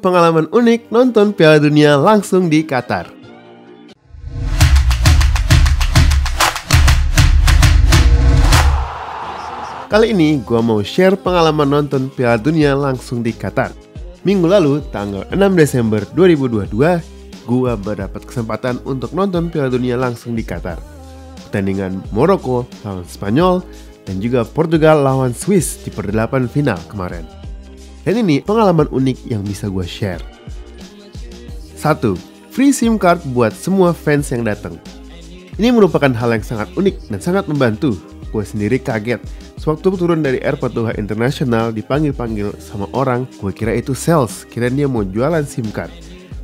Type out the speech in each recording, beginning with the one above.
pengalaman unik nonton Piala Dunia langsung di Qatar. Kali ini gue mau share pengalaman nonton Piala Dunia langsung di Qatar. Minggu lalu, tanggal 6 Desember 2022, gue mendapat kesempatan untuk nonton Piala Dunia langsung di Qatar. Pertandingan Maroko lawan Spanyol dan juga Portugal lawan Swiss di perdelapan final kemarin. Dan ini pengalaman unik yang bisa gue share. 1. Free SIM card buat semua fans yang datang. Ini merupakan hal yang sangat unik dan sangat membantu. Gue sendiri kaget. Sewaktu turun dari airport Doha Internasional dipanggil-panggil sama orang, gue kira itu sales, kira dia mau jualan SIM card.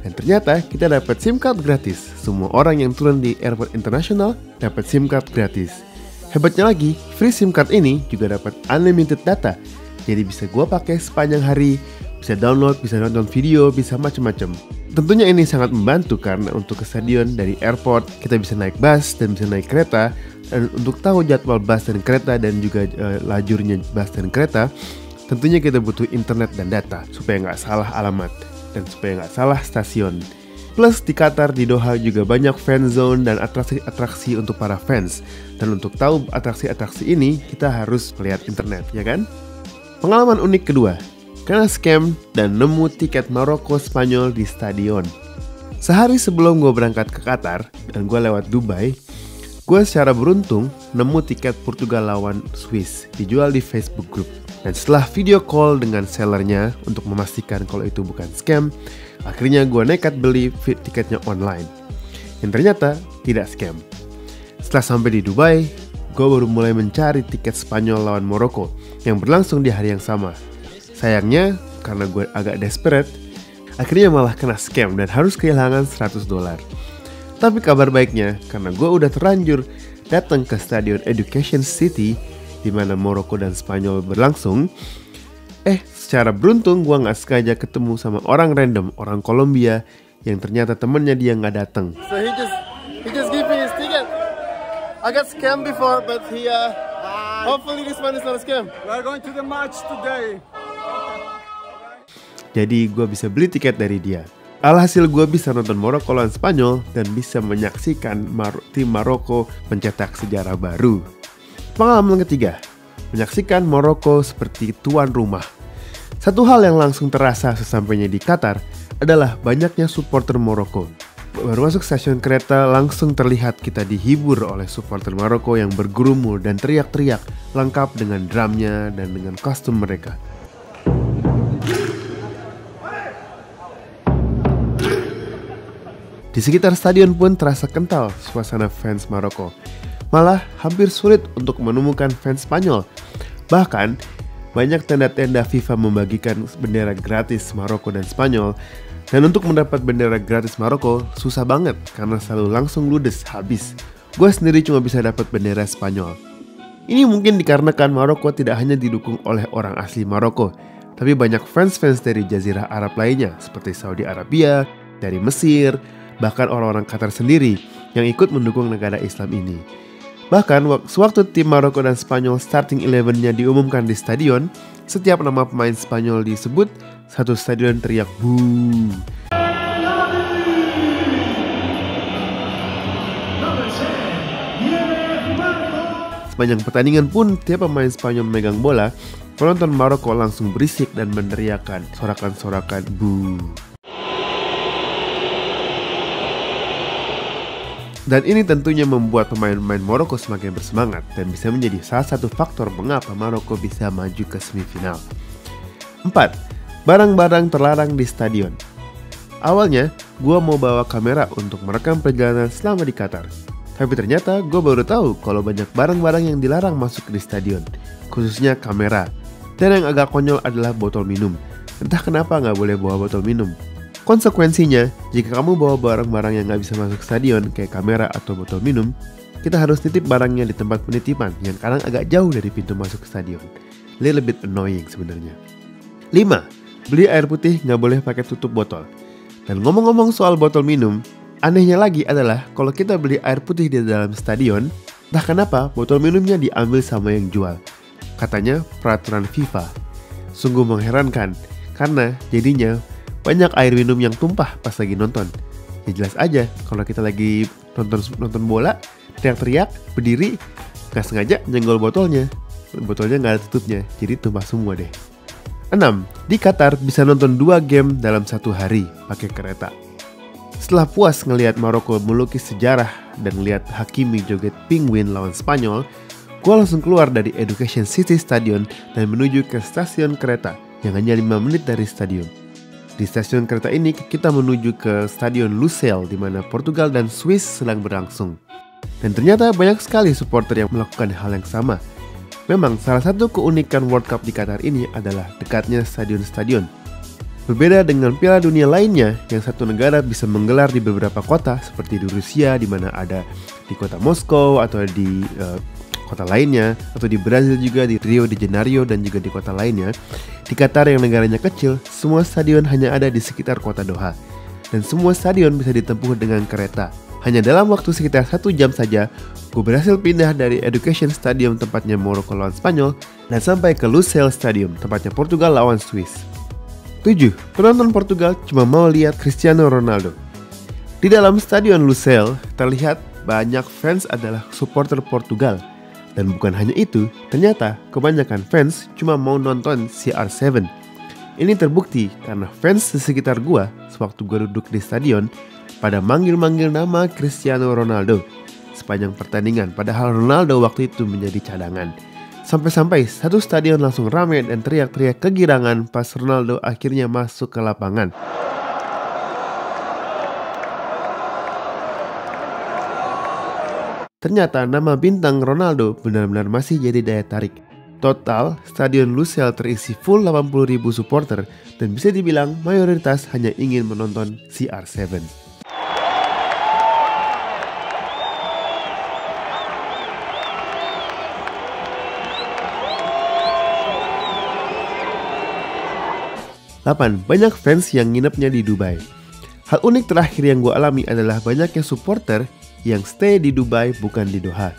Dan ternyata kita dapat SIM card gratis. Semua orang yang turun di airport internasional dapat SIM card gratis. Hebatnya lagi, free SIM card ini juga dapat unlimited data. Jadi bisa gue pakai sepanjang hari, bisa download, bisa nonton video, bisa macam-macam. Tentunya ini sangat membantu karena untuk ke stadion dari airport kita bisa naik bus dan bisa naik kereta. Dan untuk tahu jadwal bus dan kereta dan juga lajurnya bus dan kereta, tentunya kita butuh internet dan data supaya nggak salah alamat dan supaya nggak salah stasiun. Plus di Qatar, di Doha juga banyak fan zone dan atraksi-atraksi untuk para fans. Dan untuk tahu atraksi-atraksi ini kita harus melihat internet, ya kan? Pengalaman unik kedua, kena scam dan nemu tiket Maroko Spanyol di stadion. Sehari sebelum gue berangkat ke Qatar dan gue lewat Dubai, gue secara beruntung nemu tiket Portugal lawan Swiss dijual di Facebook Group. Dan setelah video call dengan sellernya untuk memastikan kalau itu bukan scam, akhirnya gue nekat beli tiketnya online. Yang ternyata tidak scam. Setelah sampai di Dubai, gue baru mulai mencari tiket Spanyol lawan Maroko yang berlangsung di hari yang sama. Sayangnya, karena gue agak desperate, akhirnya malah kena scam dan harus kehilangan $100. Tapi kabar baiknya, karena gue udah terlanjur datang ke Stadion Education City di mana Maroko dan Spanyol berlangsung, secara beruntung gue nggak sengaja ketemu sama orang random, orang Kolombia yang ternyata temennya dia nggak datang. So he just gave me his ticket. I got scammed before, but hopefully this one is not a scam. We are going to the match today. Jadi gue bisa beli tiket dari dia. Alhasil gue bisa nonton Maroko lawan Spanyol dan bisa menyaksikan tim Maroko mencetak sejarah baru. Pengalaman ketiga, menyaksikan Maroko seperti tuan rumah. Satu hal yang langsung terasa sesampainya di Qatar adalah banyaknya supporter Maroko. Baru masuk stasiun kereta langsung terlihat kita dihibur oleh supporter Maroko yang bergurumul dan teriak-teriak lengkap dengan drumnya dan dengan kostum mereka. Di sekitar stadion pun terasa kental suasana fans Maroko. Malah hampir sulit untuk menemukan fans Spanyol. Bahkan banyak tenda-tenda FIFA membagikan bendera gratis Maroko dan Spanyol. Dan untuk mendapat bendera gratis Maroko susah banget karena selalu langsung ludes habis. Gue sendiri cuma bisa dapat bendera Spanyol. Ini mungkin dikarenakan Maroko tidak hanya didukung oleh orang asli Maroko, tapi banyak fans-fans dari Jazirah Arab lainnya seperti Saudi Arabia, dari Mesir, bahkan orang-orang Qatar sendiri yang ikut mendukung negara Islam ini. Bahkan sewaktu tim Maroko dan Spanyol starting 11-nya diumumkan di stadion, setiap nama pemain Spanyol disebut, satu stadion teriak "Boo". Sepanjang pertandingan pun, tiap pemain Spanyol memegang bola, penonton Maroko langsung berisik dan meneriakan sorakan-sorakan "Boo". Dan ini tentunya membuat pemain-pemain Maroko semakin bersemangat dan bisa menjadi salah satu faktor mengapa Maroko bisa maju ke semifinal. 4. Barang-barang terlarang di stadion. Awalnya, gue mau bawa kamera untuk merekam perjalanan selama di Qatar. Tapi ternyata gue baru tahu kalau banyak barang-barang yang dilarang masuk di stadion, khususnya kamera. Dan yang agak konyol adalah botol minum. Entah kenapa nggak boleh bawa botol minum. Konsekuensinya, jika kamu bawa barang-barang yang nggak bisa masuk stadion, kayak kamera atau botol minum, kita harus titip barangnya di tempat penitipan yang kadang agak jauh dari pintu masuk stadion. Little bit annoying sebenarnya. 5. Beli air putih nggak boleh pakai tutup botol. Dan ngomong-ngomong soal botol minum, anehnya lagi adalah kalau kita beli air putih di dalam stadion, entah kenapa botol minumnya diambil sama yang jual. Katanya peraturan FIFA. Sungguh mengherankan, karena jadinya banyak air minum yang tumpah pas lagi nonton. Ya jelas aja kalau kita lagi nonton bola, teriak-teriak, berdiri, nggak sengaja nyenggol botolnya nggak ada tutupnya, jadi tumpah semua deh. 6. Di Qatar bisa nonton 2 game dalam satu hari pakai kereta. Setelah puas ngelihat Maroko melukis sejarah dan lihat Hakimi joget Penguin lawan Spanyol, gue langsung keluar dari Education City Stadion dan menuju ke stasiun kereta yang hanya 5 menit dari stadion. Di stasiun kereta ini kita menuju ke Stadion Lusail di mana Portugal dan Swiss sedang berlangsung. Dan ternyata banyak sekali supporter yang melakukan hal yang sama. Memang salah satu keunikan World Cup di Qatar ini adalah dekatnya stadion-stadion. Berbeda dengan Piala Dunia lainnya yang satu negara bisa menggelar di beberapa kota seperti di Rusia di mana ada di kota Moskow atau di kota lainnya, atau di Brazil juga di Rio de Janeiro dan juga di kota lainnya. Di Qatar yang negaranya kecil, semua stadion hanya ada di sekitar kota Doha. Dan semua stadion bisa ditempuh dengan kereta. Hanya dalam waktu sekitar 1 jam saja, gue berhasil pindah dari Education Stadium tempatnya Maroko lawan Spanyol dan sampai ke Lusail Stadium tempatnya Portugal lawan Swiss. 7. Penonton Portugal cuma mau lihat Cristiano Ronaldo. Di dalam Stadion Lusail terlihat banyak fans adalah supporter Portugal. Dan bukan hanya itu, ternyata kebanyakan fans cuma mau nonton CR7. Ini terbukti karena fans di sekitar gua sewaktu gua duduk di stadion pada manggil-manggil nama Cristiano Ronaldo sepanjang pertandingan, padahal Ronaldo waktu itu menjadi cadangan. Sampai-sampai satu stadion langsung ramai dan teriak-teriak kegirangan pas Ronaldo akhirnya masuk ke lapangan. Ternyata nama bintang Ronaldo benar-benar masih jadi daya tarik. Total, Stadion Lusail terisi full 80.000 supporter dan bisa dibilang mayoritas hanya ingin menonton CR7. Banyak fans yang nginepnya di Dubai. Hal unik terakhir yang gue alami adalah banyaknya supporter yang stay di Dubai bukan di Doha.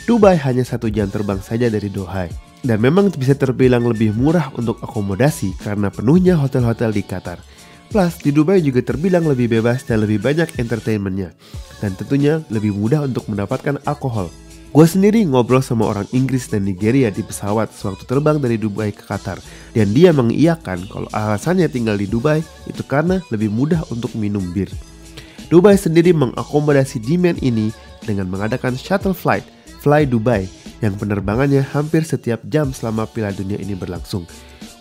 Dubai hanya 1 jam terbang saja dari Doha. Dan memang bisa terbilang lebih murah untuk akomodasi karena penuhnya hotel-hotel di Qatar. Plus di Dubai juga terbilang lebih bebas dan lebih banyak entertainmentnya. Dan tentunya lebih mudah untuk mendapatkan alkohol. Gue sendiri ngobrol sama orang Inggris dan Nigeria di pesawat sewaktu terbang dari Dubai ke Qatar. Dan dia mengiyakan kalau alasannya tinggal di Dubai itu karena lebih mudah untuk minum bir. Dubai sendiri mengakomodasi demand ini dengan mengadakan shuttle flight, Fly Dubai, yang penerbangannya hampir setiap jam selama Piala Dunia ini berlangsung.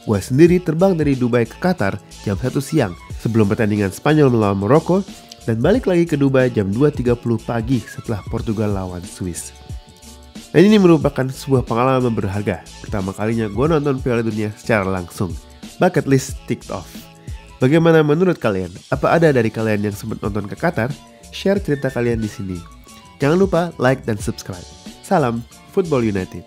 Gue sendiri terbang dari Dubai ke Qatar jam 1 siang sebelum pertandingan Spanyol melawan Maroko dan balik lagi ke Dubai jam 2.30 pagi setelah Portugal lawan Swiss. Dan ini merupakan sebuah pengalaman berharga. Pertama kalinya gue nonton Piala Dunia secara langsung. Bucket list ticked off. Bagaimana menurut kalian? Apa ada dari kalian yang sempat nonton ke Qatar? Share cerita kalian di sini. Jangan lupa like dan subscribe. Salam Football United.